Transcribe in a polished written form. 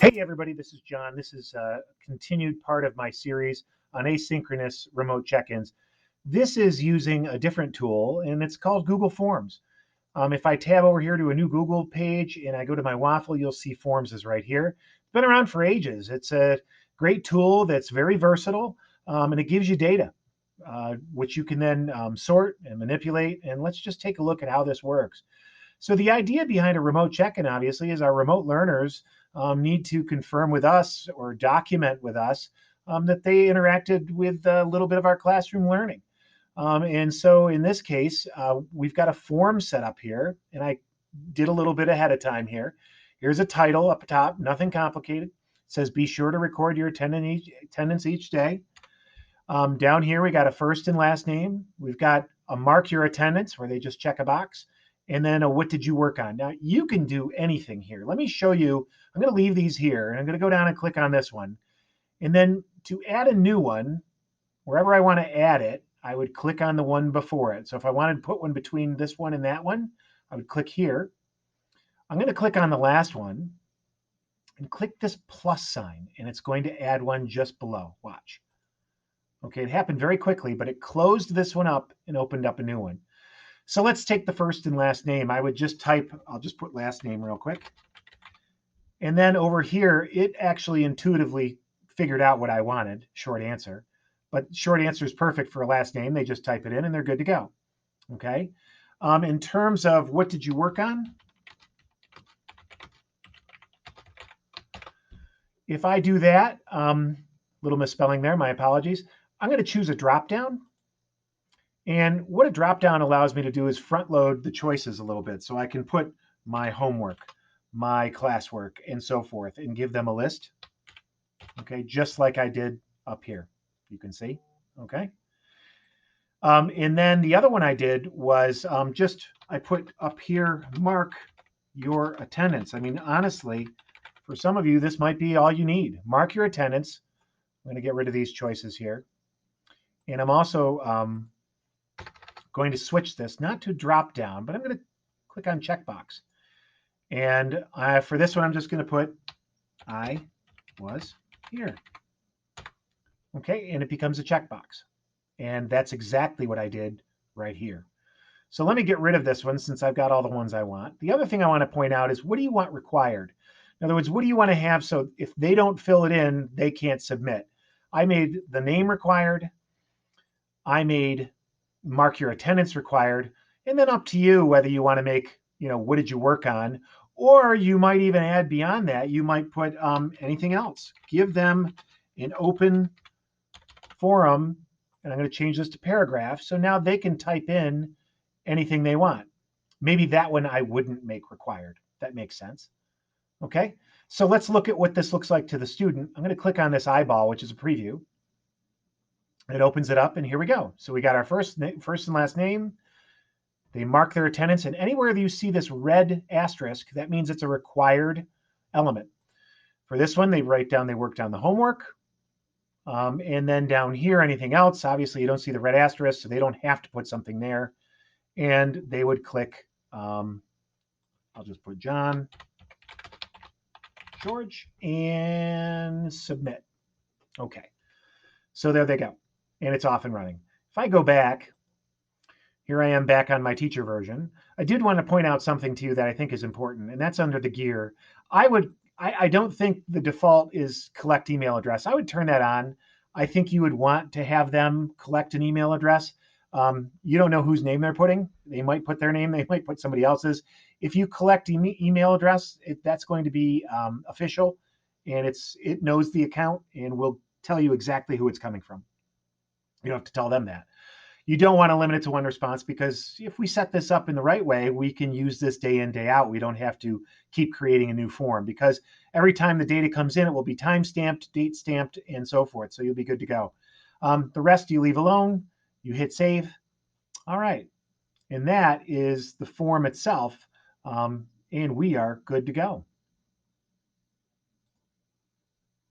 Hey everybody, this is John. This is a continued part of my series on asynchronous remote check-ins. This is using a different tool and it's called Google Forms. If I tab over here to a new Google page and I go to my waffle, you'll see Forms is right here. It's been around for ages. It's a great tool that's very versatile, and it gives you data, which you can then sort and manipulate. And let's just take a look at how this works. So the idea behind a remote check-in, obviously, is our remote learners need to confirm with us or document with us that they interacted with a little bit of our classroom learning. And so in this case, we've got a form set up here, and I did a little bit ahead of time here. Here's a title up top, nothing complicated. It says, be sure to record your attendance each day. Down here, we got a first and last name. We've got a mark your attendance where they just check a box. And then a what did you work on? Now, you can do anything here. Let me show you. I'm going to leave these here, and I'm going to go down and click on this one. And then to add a new one, wherever I want to add it, I would click on the one before it. So if I wanted to put one between this one and that one, I would click here. I'm going to click on the last one and click this plus sign, and it's going to add one just below. Watch. Okay, it happened very quickly, but it closed this one up and opened up a new one. So let's take the first and last name. I would just type, I'll just put last name real quick. And then over here, it actually intuitively figured out what I wanted, short answer. But short answer is perfect for a last name. They just type it in and they're good to go. Okay. In terms of what did you work on? If I do that, little misspelling there, my apologies. I'm going to choose a drop down. And what a drop down allows me to do is front load the choices a little bit. So I can put my homework, my classwork, and so forth, and give them a list. Okay, just like I did up here. You can see. Okay. And then the other one I did was I put up here, mark your attendance. I mean, honestly, for some of you, this might be all you need. Mark your attendance. I'm going to get rid of these choices here. And I'm also going to switch this, not to drop down, but I'm going to click on checkbox. And for this one, I'm just going to put I was here. Okay, and it becomes a checkbox. And that's exactly what I did right here. So let me get rid of this one since I've got all the ones I want. The other thing I want to point out is what do you want required? In other words, what do you want to have so if they don't fill it in, they can't submit? I made the name required. I made mark your attendance required, and then up to you whether you want to make, what did you work on? Or you might even add beyond that, you might put anything else. Give them an open forum, and I'm going to change this to paragraph. So now they can type in anything they want. Maybe that one I wouldn't make required. That makes sense. Okay, so let's look at what this looks like to the student. I'm going to click on this eyeball, which is a preview. It opens it up, and here we go. So we got our first and last name. They mark their attendance, and anywhere that you see this red asterisk, that means it's a required element. For this one, they write down they worked on the homework. And then down here, anything else, obviously you don't see the red asterisk, so they don't have to put something there. And they would click, I'll just put John, George, and submit. Okay, so there they go. And it's off and running. If I go back, here I am back on my teacher version. I did want to point out something to you that I think is important, and that's under the gear. I don't think the default is collect email address. I would turn that on. I think you would want to have them collect an email address. You don't know whose name they're putting. They might put their name. They might put somebody else's. If you collect email address, that's going to be official, and it knows the account and will tell you exactly who it's coming from. You don't have to tell them that. You don't want to limit it to one response because if we set this up in the right way, we can use this day in, day out. We don't have to keep creating a new form because every time the data comes in, it will be time stamped, date stamped, and so forth. So you'll be good to go. The rest you leave alone. You hit save. All right. And that is the form itself. And we are good to go.